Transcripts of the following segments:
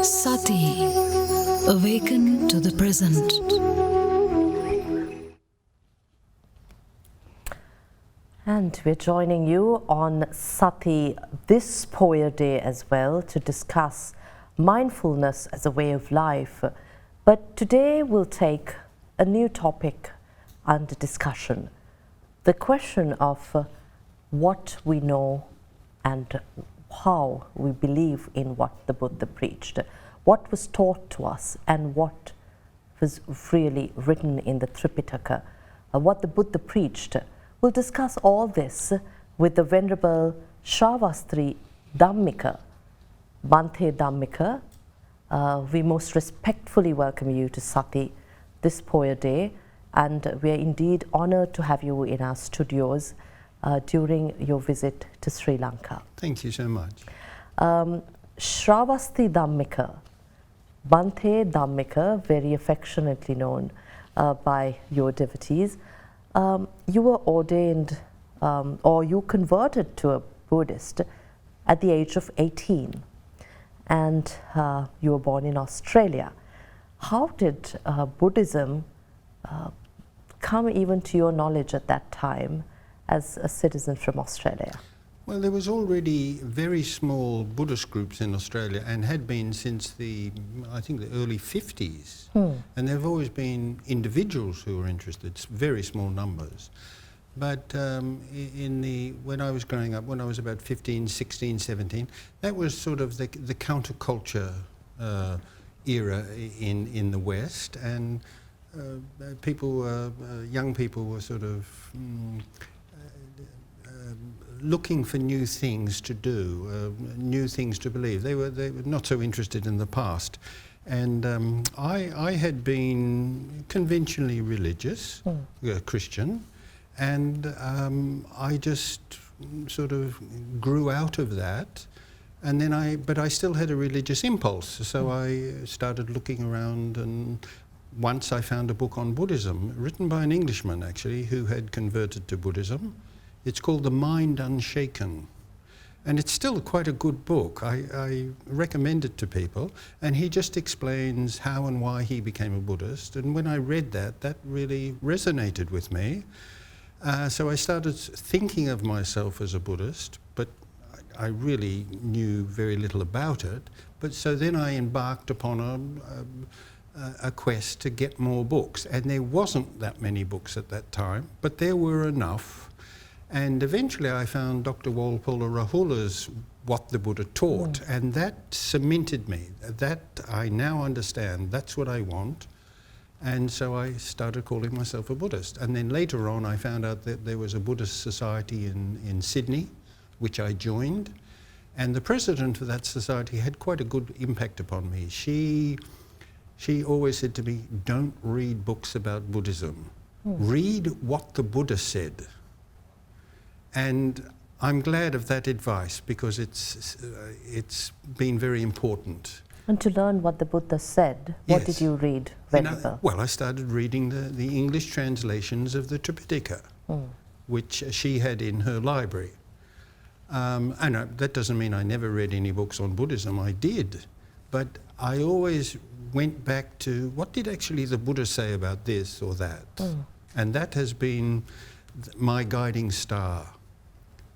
Sati, awaken to the present. And we're joining you on Sati this Poya Day as well to discuss mindfulness as a way of life. But today we'll take a new topic under discussion. The question of what we know and how we believe in what the Buddha preached, what was taught to us and what was really written in the Tripitaka, what the Buddha preached. We'll discuss all this with the Venerable Shravasti Dhammika, Bhante Dhammika. We most respectfully welcome you to Sati this Poya Day, and we are indeed honored to have you in our studios during your visit to Sri Lanka. Thank you so much. Shravasti Dhammika, Bhante Dhammika, very affectionately known by your devotees. You were ordained or you converted to a Buddhist at the age of 18, and you were born in Australia. How did Buddhism come even to your knowledge at that time as a citizen from Australia? Well, there was already very small Buddhist groups in Australia and had been since I think the early 50s. And there have always been individuals who were interested, very small numbers. But when I was growing up, when I was about 15, 16, 17, that was sort of the counterculture era in the West, and young people were sort of looking for new things to do, new things to believe. They were not so interested in the past. And I had been conventionally religious, Christian, and I just sort of grew out of that. And then but I still had a religious impulse, so I started looking around, and once I found a book on Buddhism, written by an Englishman actually, who had converted to Buddhism. It's called The Mind Unshaken, and it's still quite a good book. I recommend it to people, and he just explains how and why he became a Buddhist. And when I read that really resonated with me. So I started thinking of myself as a Buddhist, but I really knew very little about it. But so then I embarked upon a quest to get more books, and there wasn't that many books at that time, but there were enough. And eventually I found Dr. Walpola Rahula's What the Buddha Taught, and that cemented me. That I now understand, that's what I want. And so I started calling myself a Buddhist. And then later on I found out that there was a Buddhist society in Sydney, which I joined. And the president of that society had quite a good impact upon me. She always said to me, don't read books about Buddhism. Read what the Buddha said. And I'm glad of that advice, because it's been very important. And to learn what the Buddha said, what did you read? Well, I started reading the English translations of the Tripitaka, which she had in her library. And that doesn't mean I never read any books on Buddhism. I did. But I always went back to what did actually the Buddha say about this or that. And that has been my guiding star.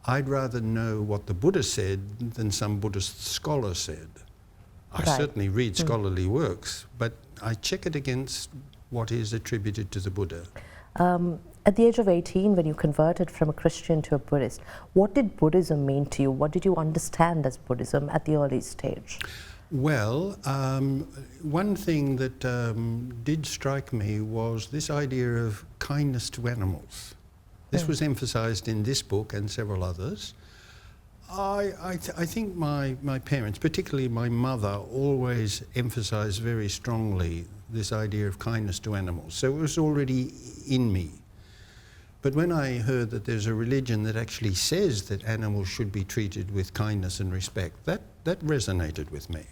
I'd rather know what the Buddha said than some Buddhist scholar said. I certainly read scholarly works, but I check it against what is attributed to the Buddha. At the age of 18, when you converted from a Christian to a Buddhist, what did Buddhism mean to you? What did you understand as Buddhism at the early stage? Well, one thing that did strike me was this idea of kindness to animals. This was emphasized in this book and several others. I think my parents, particularly my mother, always emphasized very strongly this idea of kindness to animals. So it was already in me. But when I heard that there's a religion that actually says that animals should be treated with kindness and respect, that resonated with me.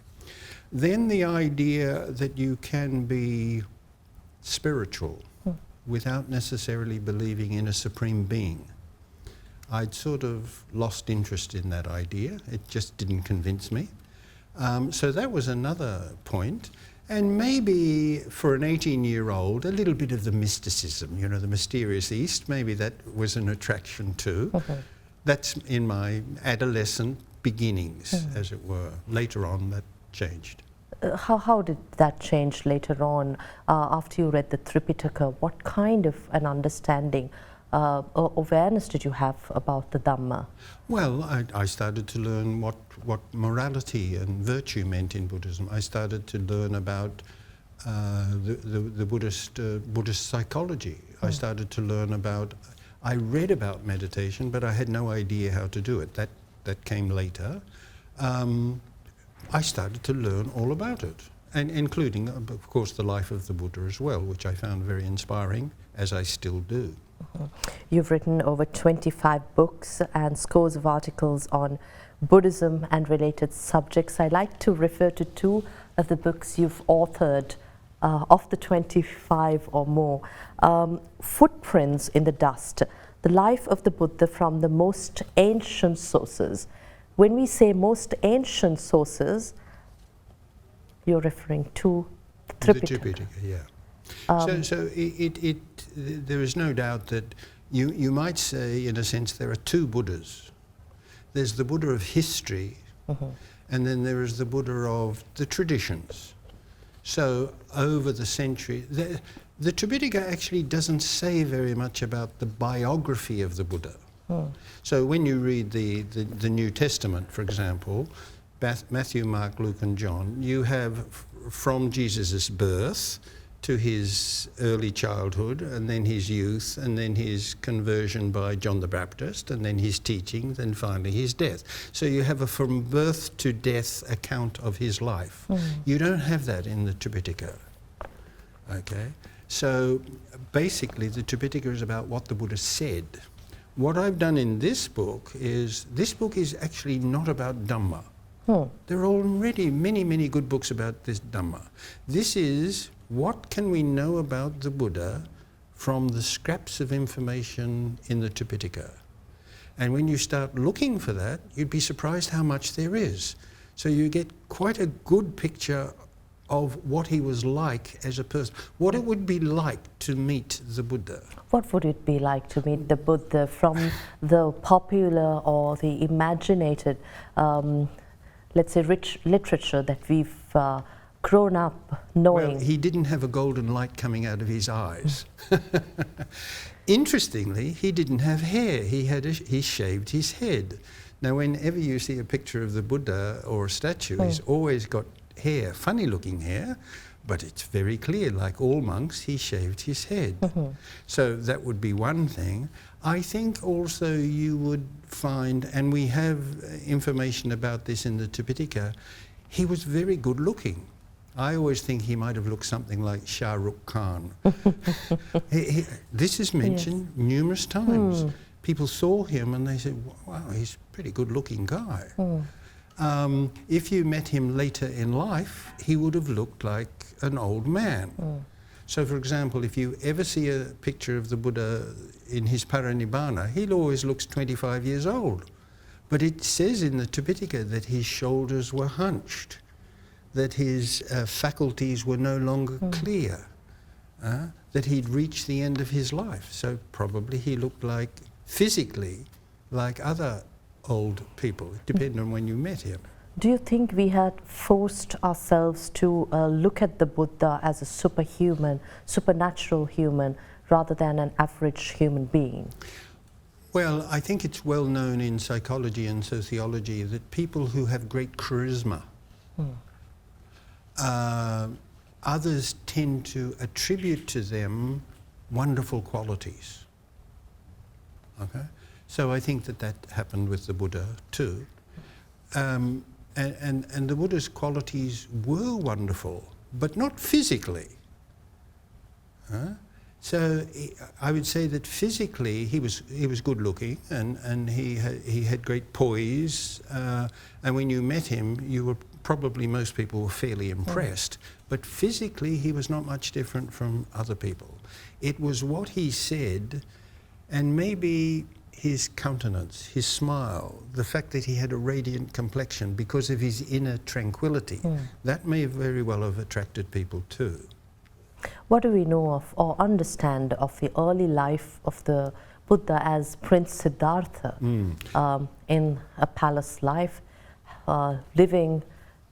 Then the idea that you can be spiritual without necessarily believing in a supreme being. I'd sort of lost interest in that idea. It just didn't convince me. So that was another point. And maybe for an 18-year-old, a little bit of the mysticism, you know, the mysterious East, maybe that was an attraction too. That's in my adolescent beginnings, as it were. Later on, that changed. How did that change later on after you read the Tripitaka? What kind of an understanding, awareness did you have about the Dhamma? Well, I started to learn what morality and virtue meant in Buddhism. I started to learn about the Buddhist psychology. I started to learn about, I read about meditation, but I had no idea how to do it. That came later. I started to learn all about it, and including, of course, the life of the Buddha as well, which I found very inspiring, as I still do. You've written over 25 books and scores of articles on Buddhism and related subjects. I'd like to refer to 2 of the books you've authored, of the 25 or more. Footprints in the Dust, The Life of the Buddha from the Most Ancient Sources. When we say most ancient sources, you're referring to the Tripitaka, yeah. So there is no doubt that you might say, in a sense, there are 2 Buddhas. There's the Buddha of history, and then there is the Buddha of the traditions. So over the century, the Tripitaka actually doesn't say very much about the biography of the Buddha. So when you read the New Testament, for example, Matthew, Mark, Luke and John, you have from Jesus' birth to his early childhood, and then his youth, and then his conversion by John the Baptist, and then his teaching, then finally his death. So you have a from birth to death account of his life. You don't have that in the Tripitaka. Okay? So basically the Tripitaka is about what the Buddha said. What I've done in this book is actually not about Dhamma. There are already many, many good books about this Dhamma. This is what can we know about the Buddha from the scraps of information in the Tripitaka. And when you start looking for that, you'd be surprised how much there is. So you get quite a good picture of what he was like as a person, what it would be like to meet the Buddha. What would it be like to meet the Buddha from the popular or the imaginated, let's say, rich literature that we've grown up knowing? Well, he didn't have a golden light coming out of his eyes. Interestingly, he didn't have hair. He shaved his head. Now, whenever you see a picture of the Buddha or a statue, he's always got hair, funny looking hair, but it's very clear, like all monks, he shaved his head. So that would be one thing. I think also you would find, and we have information about this in the Tripitaka, he was very good looking. I always think he might have looked something like Shah Rukh Khan. This is mentioned numerous times. People saw him and they said, wow, he's a pretty good looking guy. If you met him later in life, he would have looked like an old man. So, for example, if you ever see a picture of the Buddha in his parinibbana, he always looks 25 years old. But it says in the Tripitaka that his shoulders were hunched, that his faculties were no longer clear, that he'd reached the end of his life. So probably he looked like, physically, like other old people, depending on when you met him. Do you think we had forced ourselves to look at the Buddha as a superhuman, supernatural human, rather than an average human being? Well, I think it's well known in psychology and sociology that people who have great charisma, others tend to attribute to them wonderful qualities. Okay? So I think that happened with the Buddha too. And the Buddha's qualities were wonderful, but not physically. So I would say that physically he was good looking, and he had great poise. And when you met him, you were probably, most people were fairly impressed. But physically he was not much different from other people. It was what he said, and maybe his countenance, his smile, the fact that he had a radiant complexion because of his inner tranquility, that may very well have attracted people too. What do we know of or understand of the early life of the Buddha as Prince Siddhartha in a palace life, living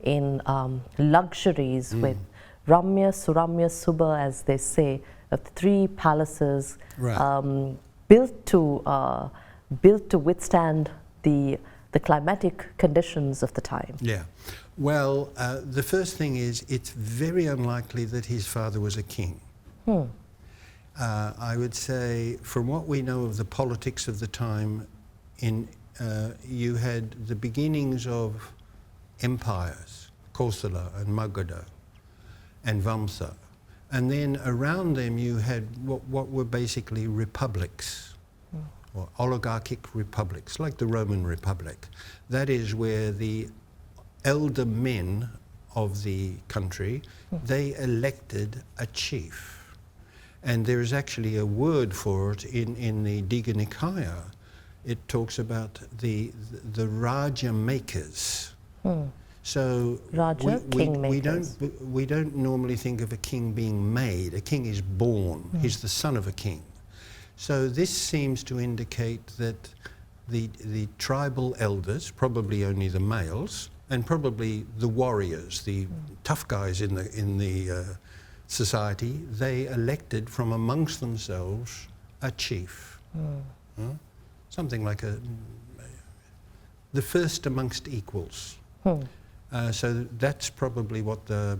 in luxuries with Ramya, Suramya, Subha, as they say, of 3 palaces built to withstand the climatic conditions of the time? Yeah. Well, the first thing is, it's very unlikely that his father was a king. I would say, from what we know of the politics of the time, you had the beginnings of empires, Kosala and Magadha and Vamsa. And then around them you had what were basically republics, or oligarchic republics, like the Roman Republic. That is where the elder men of the country, they elected a chief. And there is actually a word for it in the Digha Nikaya. It talks about the Raja makers. So Raja, we don't normally think of a king being made. A king is born. He's the son of a king. So this seems to indicate that the tribal elders, probably only the males, and probably the warriors, the tough guys in the society, they elected from amongst themselves a chief. Something like the first amongst equals. So that's probably what the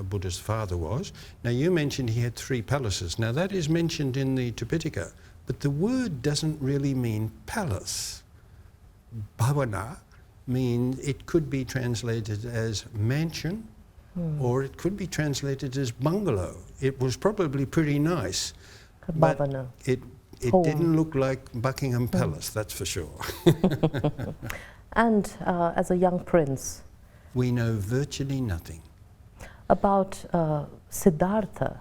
Buddha's father was. Now you mentioned he had 3 palaces. Now that is mentioned in the Tipitaka, but the word doesn't really mean palace. Bhavana means, it could be translated as mansion, or it could be translated as bungalow. It was probably pretty nice, but it didn't look like Buckingham Palace, that's for sure. And as a young prince, we know virtually nothing. About Siddhartha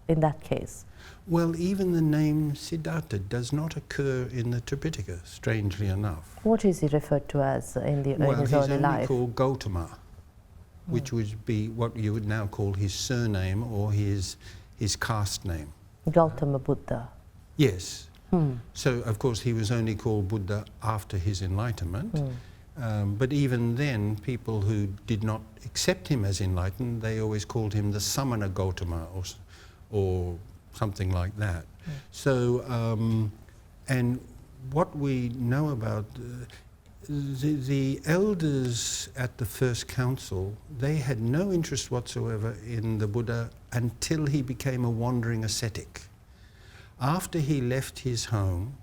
in that case? Well, even the name Siddhartha does not occur in the Tripitaka, strangely enough. What is he referred to as in his early life? Well, he's only called Gautama, which would be what you would now call his surname or his caste name. Gautama Buddha. Yes. So, of course, he was only called Buddha after his enlightenment. But even then, people who did not accept him as enlightened, they always called him the Samana Gautama or something like that. So, and what we know about the elders at the first council, they had no interest whatsoever in the Buddha until he became a wandering ascetic. After he left his home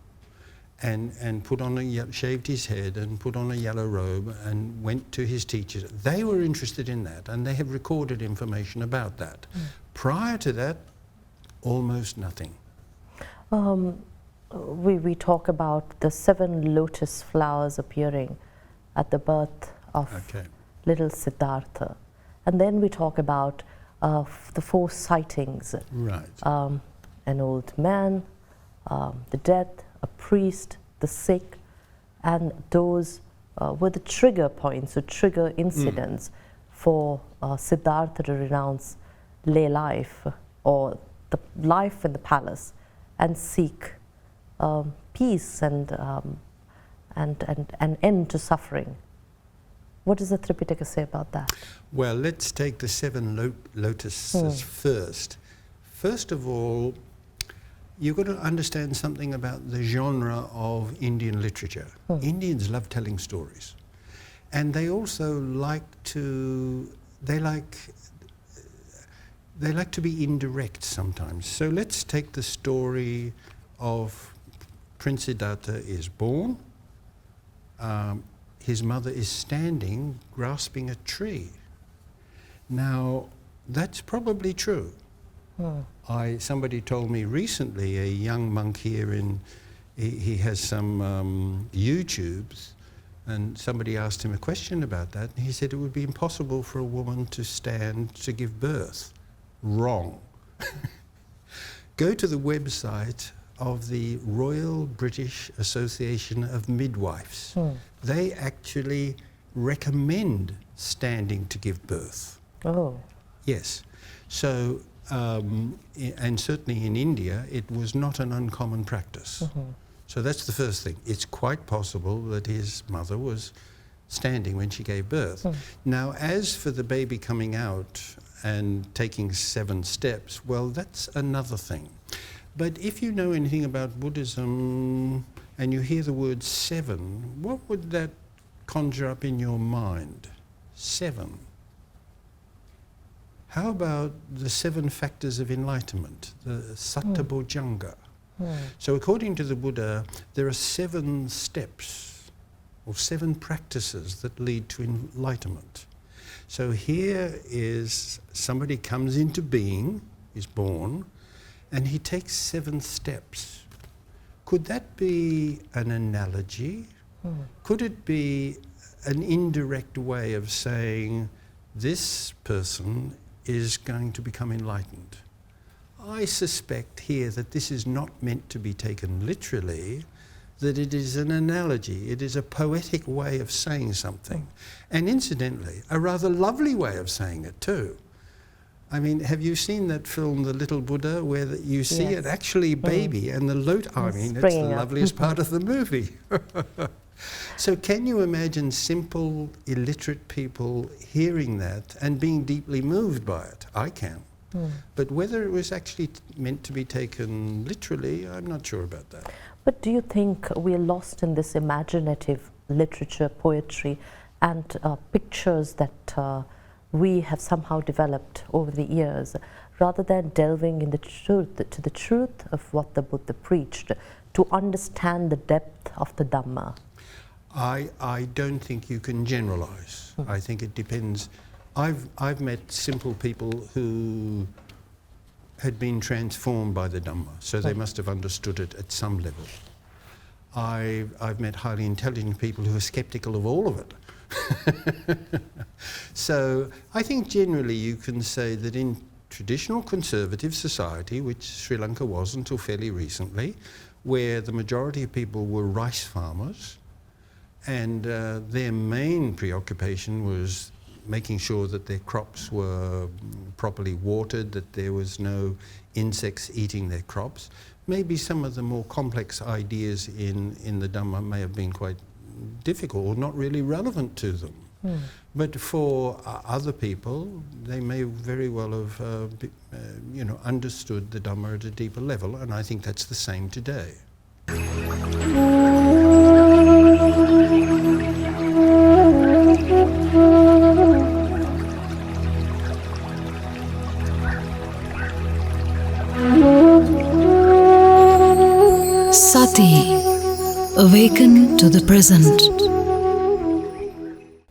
and put on shaved his head and put on a yellow robe and went to his teachers, they were interested in that, and they have recorded information about that. Prior to that, almost nothing. We talk about the 7 lotus flowers appearing at the birth of little Siddhartha. And then we talk about the 4 sightings. Right. An old man, the dead, a priest, the sick, and those were the trigger points or trigger incidents for Siddhartha to renounce lay life or the life in the palace and seek peace and an end to suffering. What does the Tripitaka say about that? Well, let's take the 7 lotuses first. First of all, you've got to understand something about the genre of Indian literature. Indians love telling stories, and they also like to be indirect sometimes. So let's take the story of Prince Siddhartha is born. His mother is standing grasping a tree. Now, that's probably true. Somebody told me recently, a young monk here he has some YouTubes, and somebody asked him a question about that, and he said it would be impossible for a woman to stand to give birth. Wrong. Go to the website of the Royal British Association of Midwives. They actually recommend standing to give birth. Oh. Yes. So, and certainly in India, it was not an uncommon practice. So that's the first thing. It's quite possible that his mother was standing when she gave birth. Now, as for the baby coming out and taking 7 steps, well, that's another thing. But if you know anything about Buddhism and you hear the word 7, what would that conjure up in your mind? 7. How about the 7 factors of enlightenment, the Satta Bojjhanga? So according to the Buddha, there are 7 steps or 7 practices that lead to enlightenment. So here is somebody comes into being, is born, and he takes 7 steps. Could that be an analogy? Could it be an indirect way of saying this person is going to become enlightened? I suspect here that this is not meant to be taken literally, that it is an analogy, it is a poetic way of saying something. And incidentally, a rather lovely way of saying it too. I mean, have you seen that film, The Little Buddha, where you see it actually baby and the I mean, it's the loveliest part of the movie. So can you imagine simple, illiterate people hearing that and being deeply moved by it? I can. But whether it was actually meant to be taken literally, I'm not sure about that. But do you think we're lost in this imaginative literature, poetry, and pictures that we have somehow developed over the years, rather than delving in the truth of what the Buddha preached, to understand the depth of the Dhamma? I don't think you can generalize. I think it depends. I've met simple people who had been transformed by the Dhamma, so they must have understood it at some level. I've met highly intelligent people who are skeptical of all of it. So I think generally you can say that in traditional conservative society, which Sri Lanka was until fairly recently, where the majority of people were rice farmers, and their main preoccupation was making sure that their crops were properly watered, that there was no insects eating their crops. Maybe some of the more complex ideas in the Dhamma may have been quite difficult or not really relevant to them. But for other people, they may very well have understood the Dhamma at a deeper level, and I think that's the same today. Sati, awaken to the present.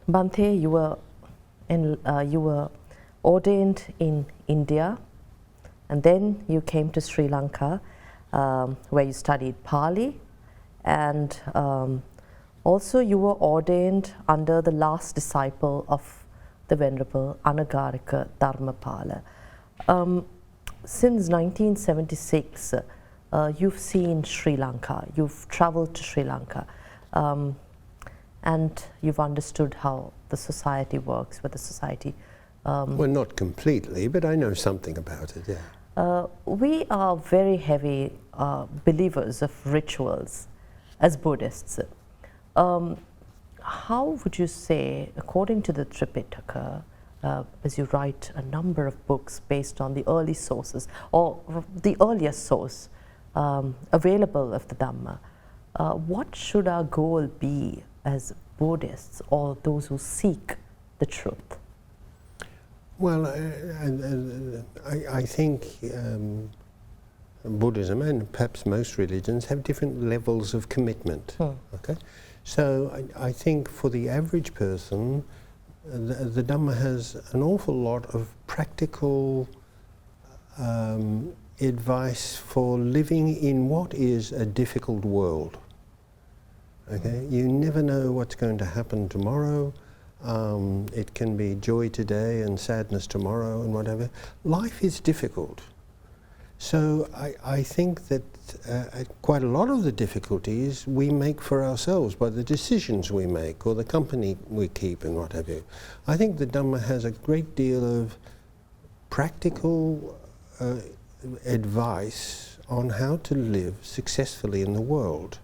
Bhante, you were ordained in India, and then you came to Sri Lanka, where you studied Pali, and also you were ordained under the last disciple of the Venerable Anagarika Dharmapala. Since 1976, you've seen Sri Lanka, you've traveled to Sri Lanka, and you've understood how the society works, what the society... well, not completely, but I know something about it, yeah. We are very heavy believers of rituals as Buddhists. How would you say, according to the Tripitaka, as you write a number of books based on the early sources, or the earliest source available of the Dhamma, what should our goal be as Buddhists or those who seek the truth? Well, I think Buddhism and perhaps most religions have different levels of commitment. Okay, so I think for the average person, the Dhamma has an awful lot of practical advice for living in what is a difficult world. Okay, you never know what's going to happen tomorrow. It can be joy today and sadness tomorrow and whatever. Life is difficult. So I think that quite a lot of the difficulties we make for ourselves by the decisions we make or the company we keep and what have you. I think the Dhamma has a great deal of practical advice on how to live successfully in the world.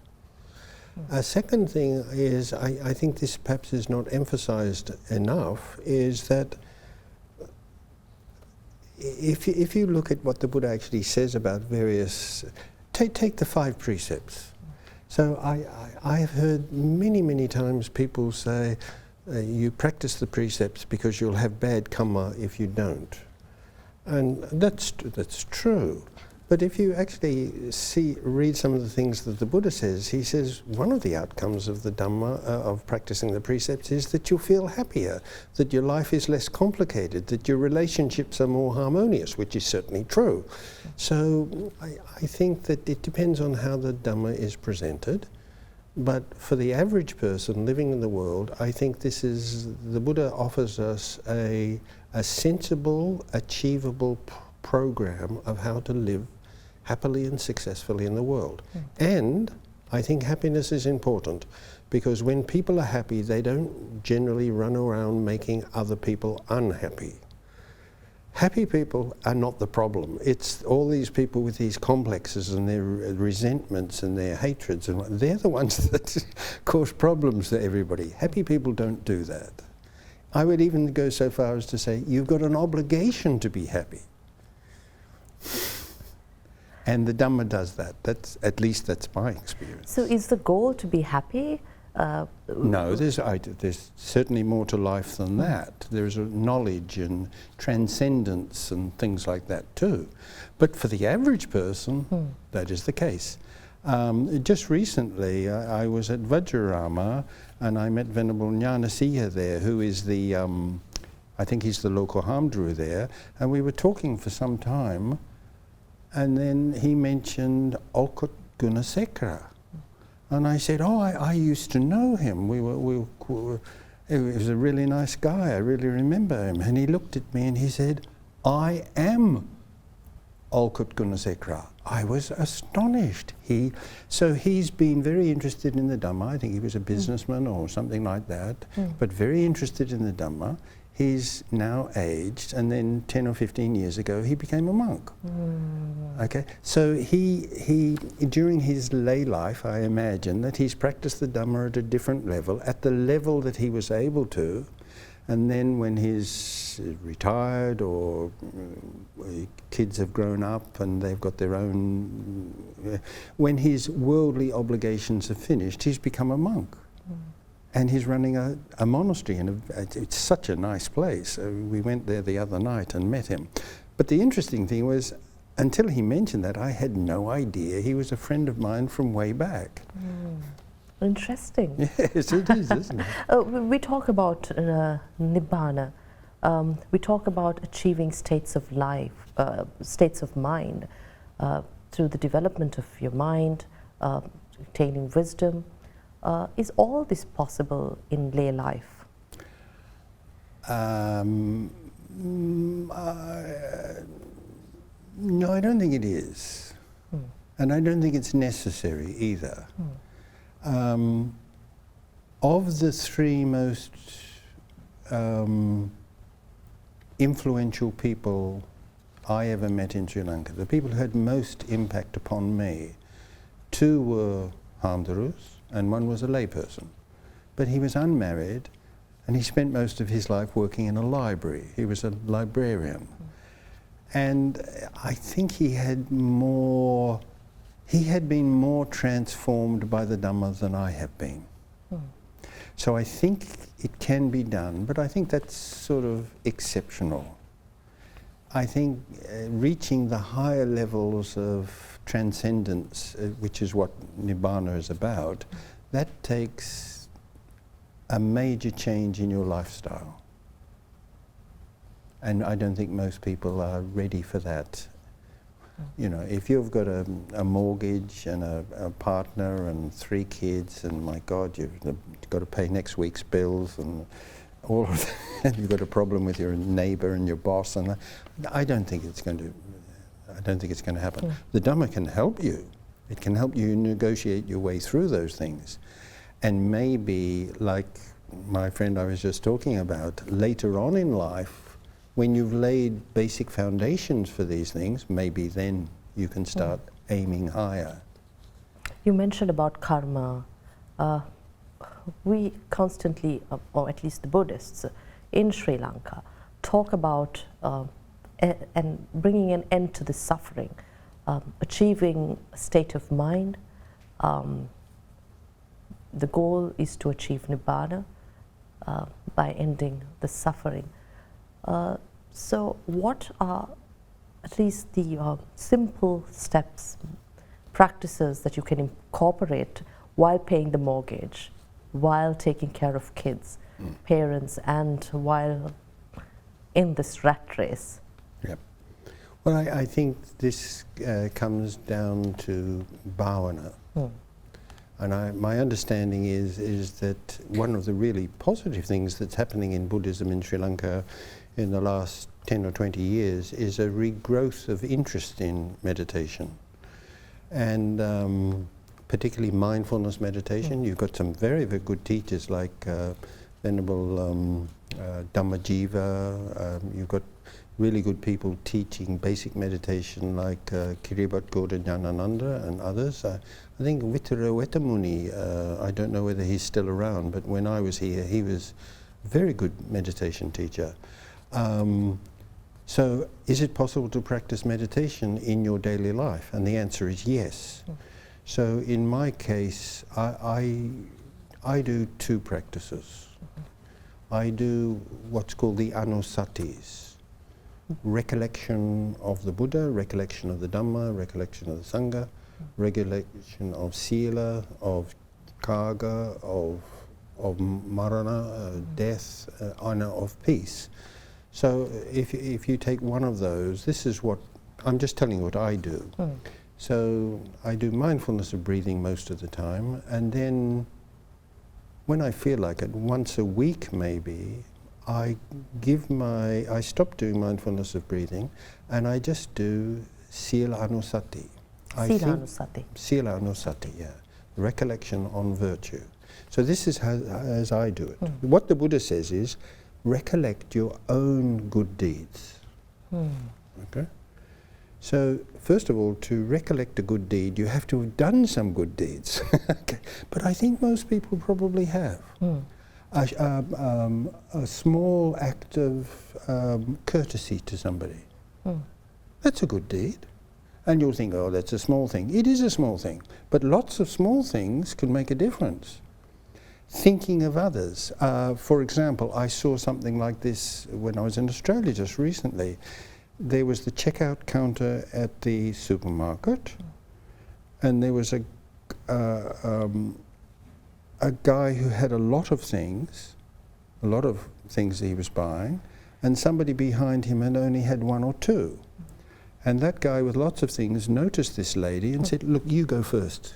A second thing is, I think this perhaps is not emphasized enough, is that if you look at what the Buddha actually says about various, take the 5 precepts. So I have heard many times people say, you practice the precepts because you'll have bad karma if you don't. And that's true. But if you actually read some of the things that the Buddha says, he says one of the outcomes of the Dhamma, of practicing the precepts, is that you'll feel happier, that your life is less complicated, that your relationships are more harmonious, which is certainly true. So I think that it depends on how the Dhamma is presented. But for the average person living in the world, I think the Buddha offers us a sensible, achievable program of how to live happily and successfully in the world. And I think happiness is important, because when people are happy, they don't generally run around making other people unhappy. Happy people are not the problem. It's all these people with these complexes and their resentments and their hatreds, and they're the ones that cause problems to everybody. Happy people don't do that. I would even go so far as to say you've got an obligation to be happy. And the Dhamma does that. At least that's my experience. So is the goal to be happy? No, there's certainly more to life than that. There's knowledge and transcendence and things like that too. But for the average person, that is the case. Just recently, I was at Vajrarama and I met Venerable Jnanasiya there, who is the, I think he's the local Hamdru there, and we were talking for some time, and then he mentioned Olkut Gunasekara. And I said, oh, I used to know him. He was a really nice guy. I really remember him. And he looked at me and he said, I am Olkut Gunasekara. I was astonished. So he's been very interested in the Dhamma. I think he was a businessman or something like that, but very interested in the Dhamma. He's now aged, and then 10 or 15 years ago he became a monk. Okay, so he during his lay life, I imagine that he's practiced the Dhamma at a different level, at the level that he was able to, and then when he's retired or kids have grown up and they've got their own, when his worldly obligations are finished, he's become a monk. And he's running a monastery, and it's such a nice place. We went there the other night and met him. But the interesting thing was, until he mentioned that, I had no idea he was a friend of mine from way back. Interesting. Yes, it is, isn't it? We talk about Nibbana. We talk about achieving states of life, states of mind, through the development of your mind, attaining wisdom. Is all this possible in lay life? No, I don't think it is. And I don't think it's necessary either. Of the 3 most influential people I ever met in Sri Lanka, the people who had most impact upon me, 2 were Hamdarus, and 1 was a layperson. But he was unmarried, and he spent most of his life working in a library. He was a librarian. And I think he had been more transformed by the Dhamma than I have been. So I think it can be done, but I think that's sort of exceptional. I think reaching the higher levels of transcendence, which is what Nibbana is about, that takes a major change in your lifestyle. And I don't think most people are ready for that. You know, if you've got a mortgage and a partner and 3 kids, and my God, you've got to pay next week's bills and all of that, and you've got a problem with your neighbour and your boss, and I don't think it's going to I don't think it's going to happen. The Dhamma can help you. It can help you negotiate your way through those things. And maybe, like my friend I was just talking about, later on in life, when you've laid basic foundations for these things, maybe then you can start aiming higher. You mentioned about karma. We constantly, or at least the Buddhists in Sri Lanka, talk about and bringing an end to the suffering, achieving a state of mind. The goal is to achieve Nibbana by ending the suffering. So what are at least the simple steps, practices that you can incorporate while paying the mortgage, while taking care of kids, parents, and while in this rat race? Yep. Well, I think this comes down to bhavana. And my understanding is that one of the really positive things that's happening in Buddhism in Sri Lanka in the last 10 or 20 years is a regrowth of interest in meditation. And particularly mindfulness meditation. You've got some very, very good teachers like Venerable Dhammajiva. You've got really good people teaching basic meditation like Kiribati Gaudanyānananda and others. I think Vitara Wetamuni, I don't know whether he's still around, but when I was here, he was a very good meditation teacher. So is it possible to practice meditation in your daily life? And the answer is yes. So in my case, I do two practices. I do what's called the anusatis. Recollection of the Buddha, recollection of the Dhamma, recollection of the Sangha, recollection of Sila, of Kaga, of Marana, death, honor, of peace. So if you take one of those, this is what, I'm just telling you what I do. So I do mindfulness of breathing most of the time, and then when I feel like it, once a week maybe, I stop doing mindfulness of breathing and I just do Sila Anusati. Sila Anusati. Sila Anusati, yeah. Recollection on virtue. So this is as I do it. What the Buddha says is, recollect your own good deeds. Okay? So first of all, to recollect a good deed, you have to have done some good deeds. Okay. But I think most people probably have. A small act of courtesy to somebody. That's a good deed. And you'll think, oh, that's a small thing. It is a small thing. But lots of small things can make a difference. Thinking of others. For example, I saw something like this when I was in Australia just recently. There was the checkout counter at the supermarket, and there was a guy who had a lot of things that he was buying, and somebody behind him had only had one or two. And that guy with lots of things noticed this lady and said, look, you go first.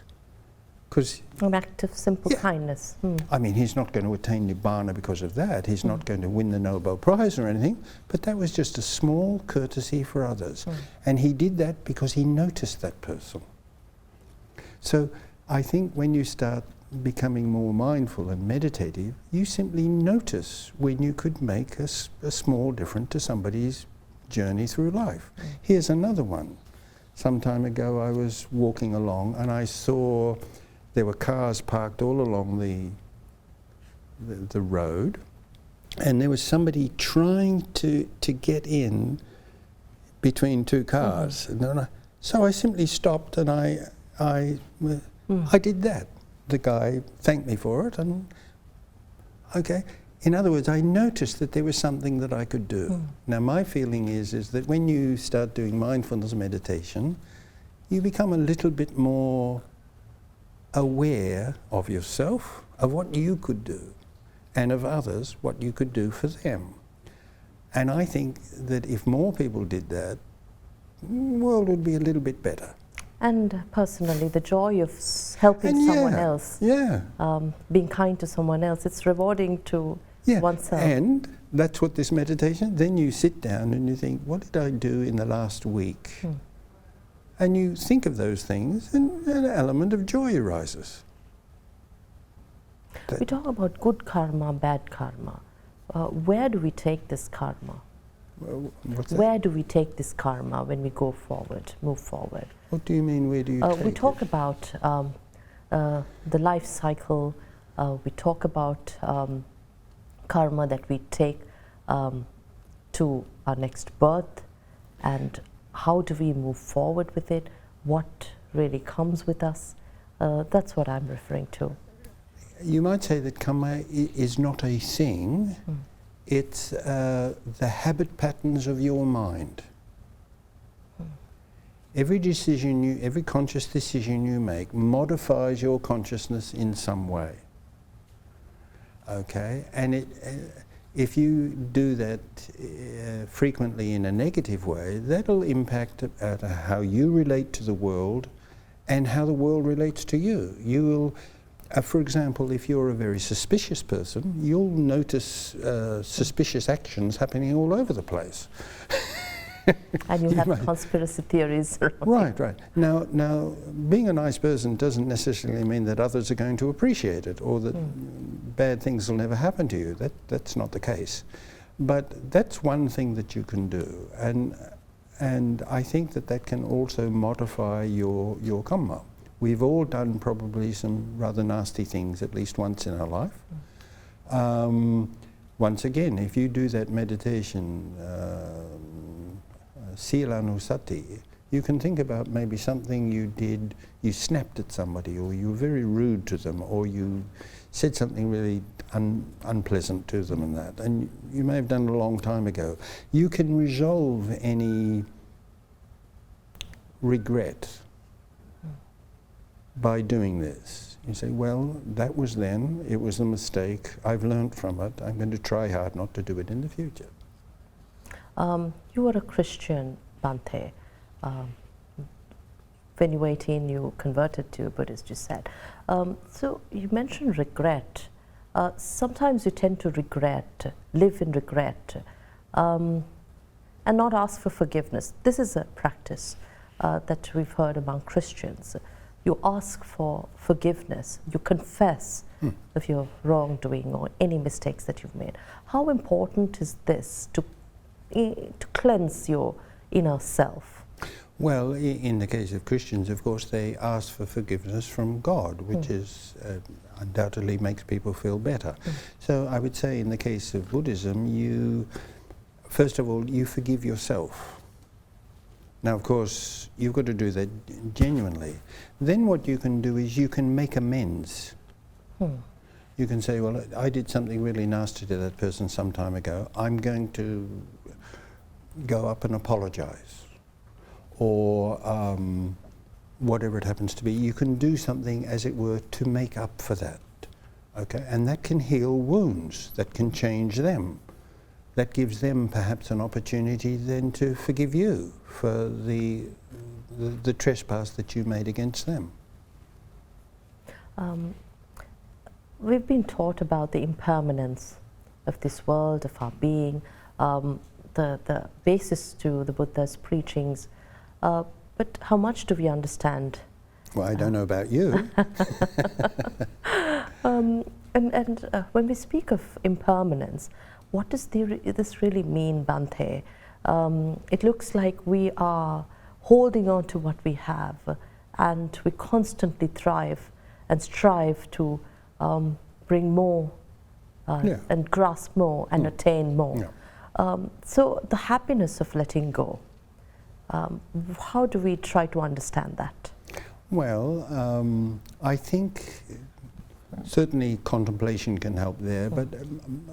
'Cause an act of simple kindness. I mean, he's not going to attain Nibbana because of that. He's not going to win the Nobel Prize or anything, but that was just a small courtesy for others. And he did that because he noticed that person. So I think when you start becoming more mindful and meditative, you simply notice when you could make a small difference to somebody's journey through life. Here's another one. Some time ago I was walking along and I saw there were cars parked all along the road, and there was somebody trying to get in between two cars. And so I simply stopped and I did that. The guy thanked me for it, and okay. In other words, I noticed that there was something that I could do. Now my feeling is that when you start doing mindfulness meditation, you become a little bit more aware of yourself, of what you could do, and of others, what you could do for them. And I think that if more people did that, the world would be a little bit better. And personally, the joy of helping someone else, being kind to someone else, it's rewarding to oneself. And that's what this meditation, then you sit down and you think, what did I do in the last week and you think of those things, and an element of joy arises. We talk about good karma, bad karma. Where do we take this karma? What's that? Where do we take this karma when we go forward, move forward? What do you mean, where do you take We talk it? about the life cycle. We talk about karma that we take to our next birth, and how do we move forward with it? What really comes with us? That's what I'm referring to. You might say that karma is not a thing, it's the habit patterns of your mind. Every decision every conscious decision you make modifies your consciousness in some way. Okay, and if you do that frequently in a negative way, that'll impact how you relate to the world and how the world relates to you. You will, for example, if you're a very suspicious person, you'll notice suspicious actions happening all over the place. And you have conspiracy theories. Right. Now, being a nice person doesn't necessarily mean that others are going to appreciate it, or that bad things will never happen to you. That's not the case. But that's one thing that you can do, and I think that can also modify your karma. We've all done probably some rather nasty things at least once in our life. Once again, if you do that meditation, Silanu Sati, you can think about maybe something you did, you snapped at somebody, or you were very rude to them, or you said something really unpleasant to them, and you may have done it a long time ago. You can resolve any regret by doing this. You say, well, that was then, it was a mistake, I've learned from it, I'm going to try hard not to do it in the future. You were a Christian, Bhante. When you were 18, you converted to Buddhist, you said. So you mentioned regret. Sometimes you tend to regret, live in regret, and not ask for forgiveness. This is a practice that we've heard among Christians. You ask for forgiveness, you confess of your wrongdoing or any mistakes that you've made. How important is this to cleanse your inner self? Well, in the case of Christians, of course, they ask for forgiveness from God, which is undoubtedly makes people feel better. So I would say in the case of Buddhism, first of all, you forgive yourself. Now, of course, you've got to do that genuinely. Then what you can do is you can make amends. You can say, well, I did something really nasty to that person some time ago. I'm going to go up and apologize. Or whatever it happens to be. You can do something, as it were, to make up for that. Okay? And that can heal wounds. That can change them. That gives them perhaps an opportunity then to forgive you for the trespass that you made against them. We've been taught about the impermanence of this world, of our being, the basis to the Buddha's preachings. But how much do we understand? Well, I don't know about you. And when we speak of impermanence, what does this really mean, Bhante? It looks like we are holding on to what we have, and we constantly thrive and strive to bring more and grasp more and attain more. So the happiness of letting go, how do we try to understand that? Well, I think certainly contemplation can help there, but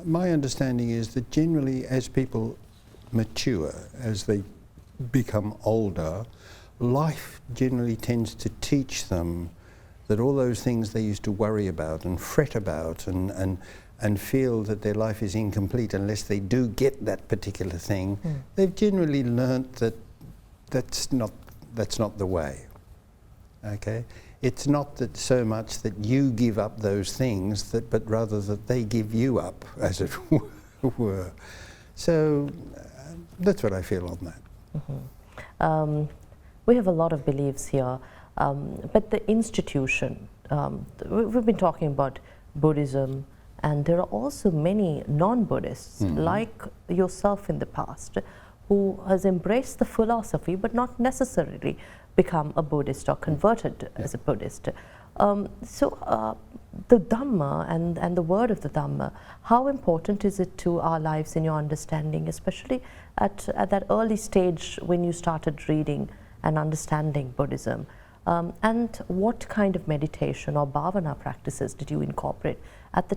my understanding is that generally as people mature, as they become older, life generally tends to teach them that all those things they used to worry about and fret about and feel that their life is incomplete unless they do get that particular thing, they've generally learnt that that's not the way. Okay? It's not that so much that you give up those things, but rather that they give you up, as it were. So that's what I feel on that. we have a lot of beliefs here, but the institution, we've been talking about Buddhism, and there are also many non-Buddhists like yourself in the past who has embraced the philosophy but not necessarily become a Buddhist or converted as a Buddhist. So the Dhamma and the word of the Dhamma, how important is it to our lives in your understanding, especially at that early stage when you started reading and understanding Buddhism? And what kind of meditation or bhavana practices did you incorporate at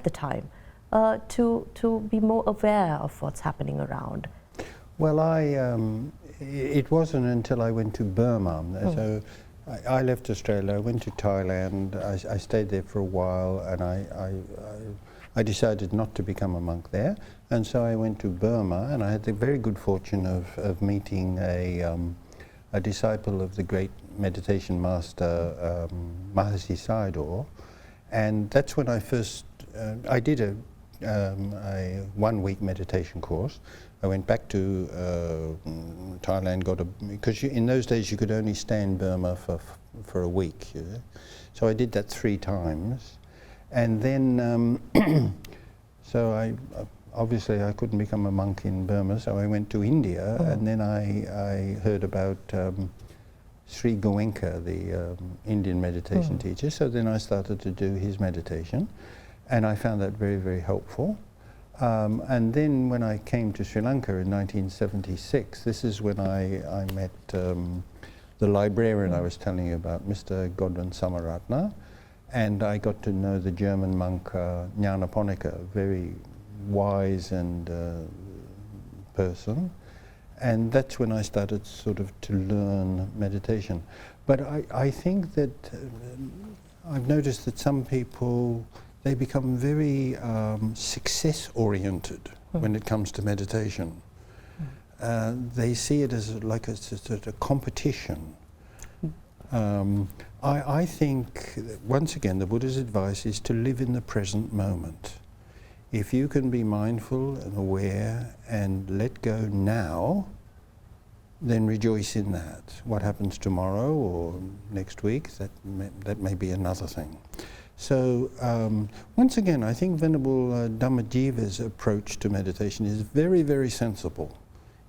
the time to be more aware of what's happening around? Well, it wasn't until I went to Burma. So I left Australia, I went to Thailand, I stayed there for a while, and I decided not to become a monk there. And so I went to Burma, and I had the very good fortune of meeting a disciple of the great meditation master, Mahasi Sayadaw. And that's when I first, I did a 1-week meditation course. I went back to Thailand, because in those days you could only stay in Burma for a week. So I did that 3 times. And then, so obviously I couldn't become a monk in Burma, so I went to India, and then I heard about Sri Goenka, the Indian meditation teacher. So then I started to do his meditation, and I found that very, very helpful. And then when I came to Sri Lanka in 1976, this is when I met the librarian I was telling you about, Mr. Godwin Samaratna, and I got to know the German monk Nyanaponika, a very wise and person. And that's when I started sort of to learn meditation. But I think that I've noticed that some people, they become very success-oriented when it comes to meditation. They see it as like a competition. I think, once again, the Buddha's advice is to live in the present moment. If you can be mindful and aware and let go now, then rejoice in that. What happens tomorrow or next week, that may be another thing. So once again, I think Venerable Dhammajiva's approach to meditation is very, very sensible.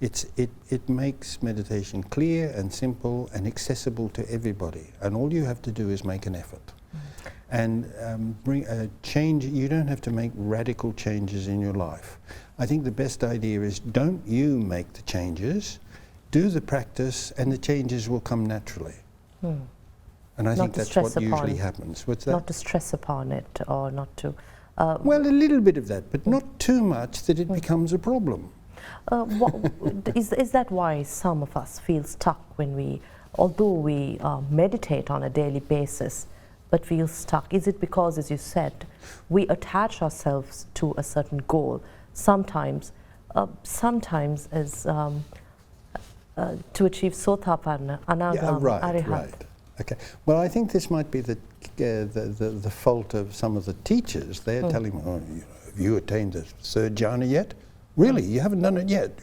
It makes meditation clear and simple and accessible to everybody, and all you have to do is make an effort. And bring a change. You don't have to make radical changes in your life. I think the best idea is don't you make the changes, do the practice, and the changes will come naturally. And I think that's what usually happens. What's that? Not to stress upon it, or not to... well, a little bit of that, but not too much that it becomes a problem. Is that why some of us feel stuck when we, although we meditate on a daily basis, but feel stuck? Is it because, as you said, we attach ourselves to a certain goal, sometimes as to achieve Sotapanna, Anagama, Arihat? Right. Okay. Well, I think this might be the fault of some of the teachers. They're telling me, "Oh, have you attained the 3rd jhana yet? Really, you haven't done it yet."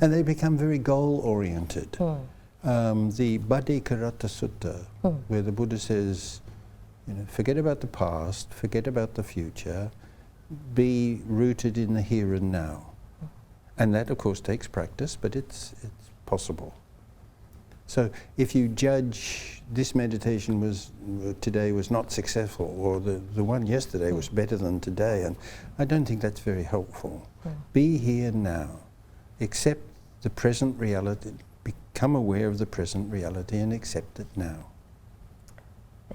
And they become very goal-oriented. The Bhaddikarata Sutta, where the Buddha says, forget about the past, forget about the future, be rooted in the here and now. And that, of course, takes practice, but it's possible. So if you judge this meditation today was not successful, or the one yesterday was better than today, and I don't think that's very helpful. Be here now. Accept the present reality. Become aware of the present reality and accept it now.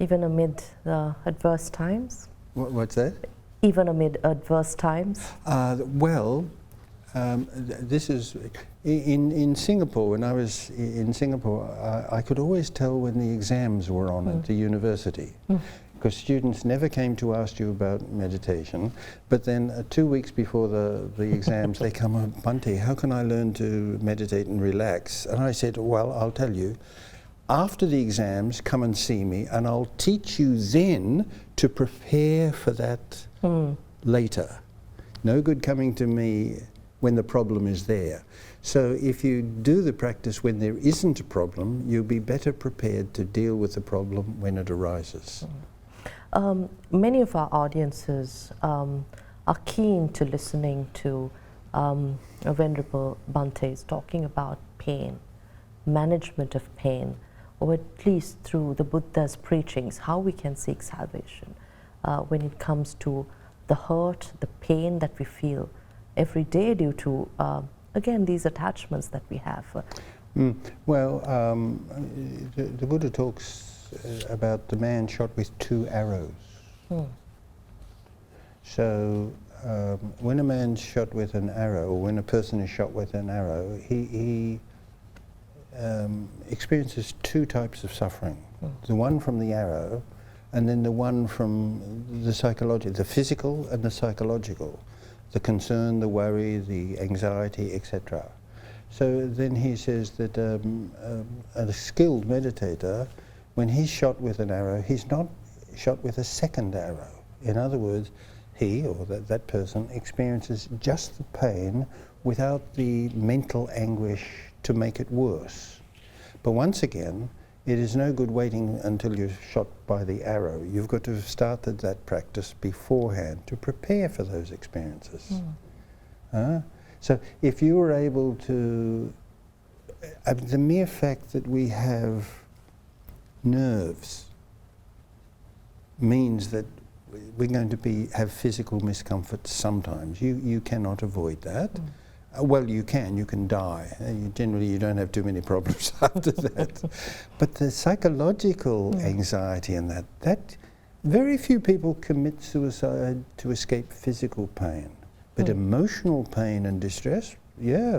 Even amid the adverse times? What's that? Even amid adverse times? This is in Singapore. When I was in Singapore, I could always tell when the exams were on at the university, because students never came to ask you about meditation, but then 2 weeks before the exams they come up, "Bhante, how can I learn to meditate and relax?" And I said, "Well, I'll tell you, after the exams come and see me and I'll teach you then to prepare for that later. No good coming to me when the problem is there. So if you do the practice when there isn't a problem, you'll be better prepared to deal with the problem when it arises. Many of our audiences are keen to listening to Venerable Bhante's talking about pain, management of pain, or at least through the Buddha's preachings, how we can seek salvation when it comes to the hurt, the pain that we feel every day due to, again, these attachments that we have. Well, the Buddha talks about the man shot with 2 arrows. So when a man's shot with an arrow, or when a person is shot with an arrow, he experiences 2 types of suffering. The one from the arrow, and then the one from the psychological, the physical and the psychological, the concern, the worry, the anxiety, etc. So then he says that a skilled meditator, when he's shot with an arrow, he's not shot with a second arrow. In other words, he or that person experiences just the pain without the mental anguish to make it worse. But once again, it is no good waiting until you're shot by the arrow. You've got to have started that practice beforehand to prepare for those experiences. So if you were able to, the mere fact that we have nerves means that we're going to have physical miscomfort sometimes. You cannot avoid that. Well, you can die. Generally, you don't have too many problems after that. But the psychological anxiety and that very few people commit suicide to escape physical pain. But emotional pain and distress, yeah,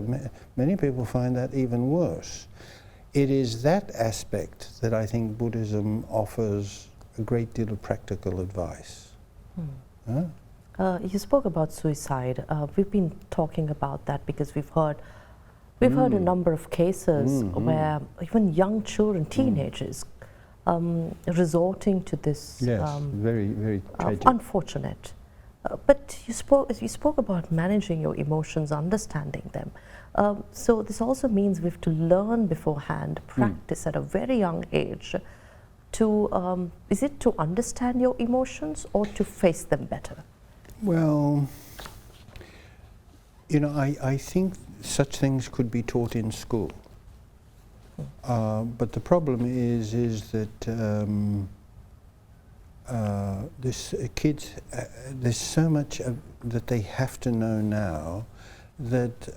many people find that even worse. It is that aspect that I think Buddhism offers a great deal of practical advice. You spoke about suicide. We've been talking about that because we've heard a number of cases where even young children, teenagers, resorting to this. Yes, very, very tragic. Unfortunate. But you spoke about managing your emotions, understanding them. So this also means we have to learn beforehand, practice at a very young age. Is it to understand your emotions or to face them better? Well, I think such things could be taught in school. But the problem is that kids, there's so much that they have to know now that,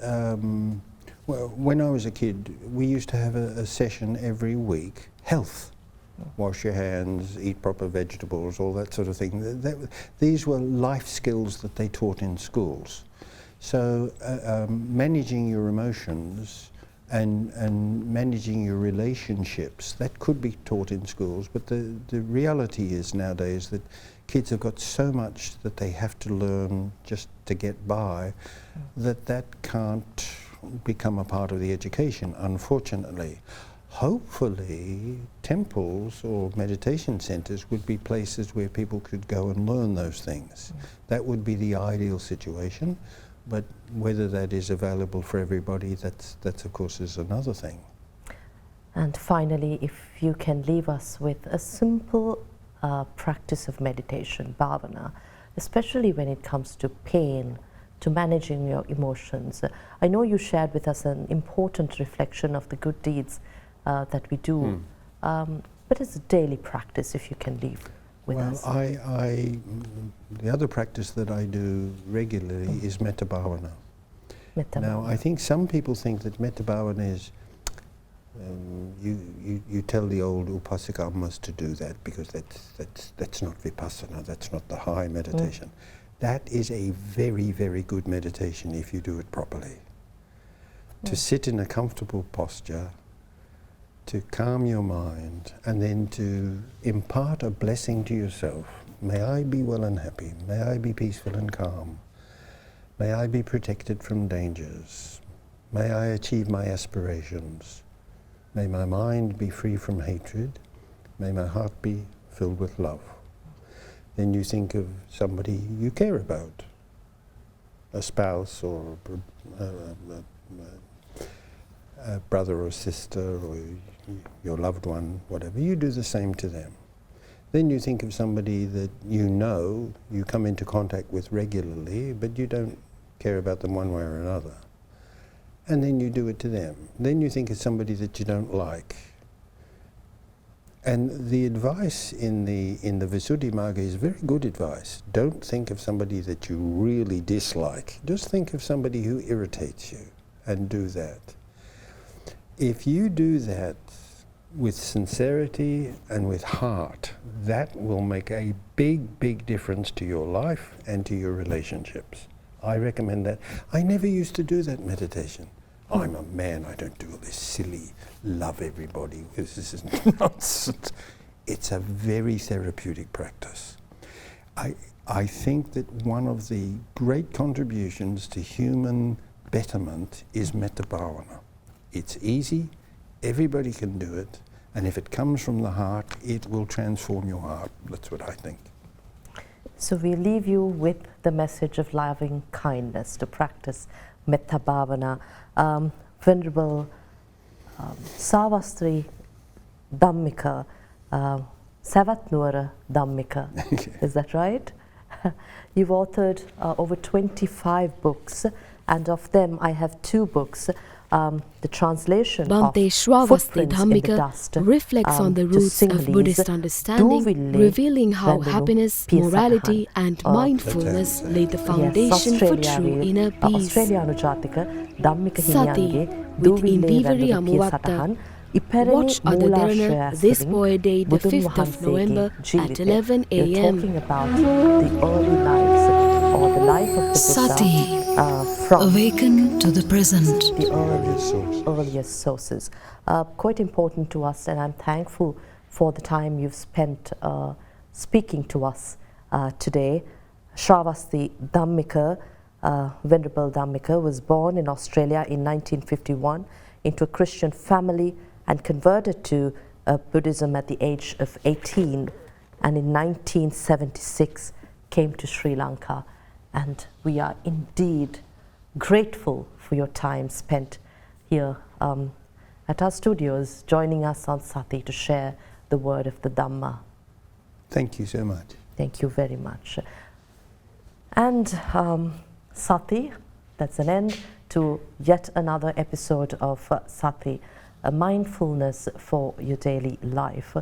well, when I was a kid, we used to have a session every week, health. Wash your hands, eat proper vegetables, all that sort of thing. These were life skills that they taught in schools. So managing your emotions and managing your relationships, that could be taught in schools, but the reality is nowadays that kids have got so much that they have to learn just to get by, that can't become a part of the education, unfortunately. Hopefully, temples or meditation centres would be places where people could go and learn those things. That would be the ideal situation, but whether that is available for everybody, that's of course is another thing. And finally, if you can leave us with a simple practice of meditation, bhavana, especially when it comes to pain, to managing your emotions. I know you shared with us an important reflection of the good deeds that we do, but it's a daily practice if you can leave with us. Well, the other practice that I do regularly is metta bhavana. Now, I think some people think that metta bhavana is, you tell the old upasika ammas to do that because that's not vipassana, that's not the high meditation. That is a very, very good meditation if you do it properly. To sit in a comfortable posture, to calm your mind, and then to impart a blessing to yourself. May I be well and happy. May I be peaceful and calm. May I be protected from dangers. May I achieve my aspirations. May my mind be free from hatred. May my heart be filled with love. Then you think of somebody you care about. a spouse or a brother or sister or your loved one, whatever, you do the same to them. Then you think of somebody that you know, you come into contact with regularly, but you don't care about them one way or another. And then you do it to them. Then you think of somebody that you don't like. And the advice in the Visuddhimagga is very good advice. Don't think of somebody that you really dislike. Just think of somebody who irritates you and do that. If you do that with sincerity and with heart, that will make a big, big difference to your life and to your relationships. I recommend that. I never used to do that meditation. I'm a man, I don't do all this silly love everybody. This is nonsense. It's a very therapeutic practice. I think that one of the great contributions to human betterment is metta bhavana. It's easy, everybody can do it, and if it comes from the heart, it will transform your heart. That's what I think. So we leave you with the message of loving kindness to practice metta bhavana. Venerable Shravasti Dhammika, Savatnuara Dhammika, is that right? You've authored over 25 books, and of them I have 2 books. The translation Bhante of Shravasti Footprints in the Dhammika Dust, reflects on the to roots of Sinhalese, Buddhist understanding, revealing how happiness, morality and mindfulness lay the foundation for true inner peace. Sati with Indeewari Amuwatte. Watch the Derana this poet day, the 5th of November at 11 a.m. Talking about the early lives or the life of the Buddha, Sati, from awaken to the present. the earliest sources. Quite important to us, and I'm thankful for the time you've spent speaking to us today. Shravasti Dhammika, Venerable Dhammika, was born in Australia in 1951 into a Christian family and converted to Buddhism at the age of 18, and in 1976 came to Sri Lanka. And we are indeed grateful for your time spent here at our studios, joining us on Sati to share the word of the Dhamma. Thank you so much. Thank you very much. And Sati, that's an end to yet another episode of Sati, a mindfulness for your daily life.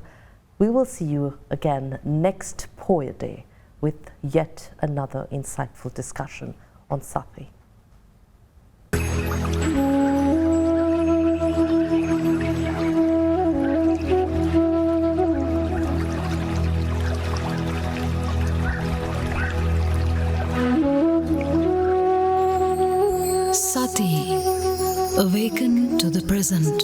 We will see you again next Poya Day with yet another insightful discussion on Sati. Sati, awaken to the present.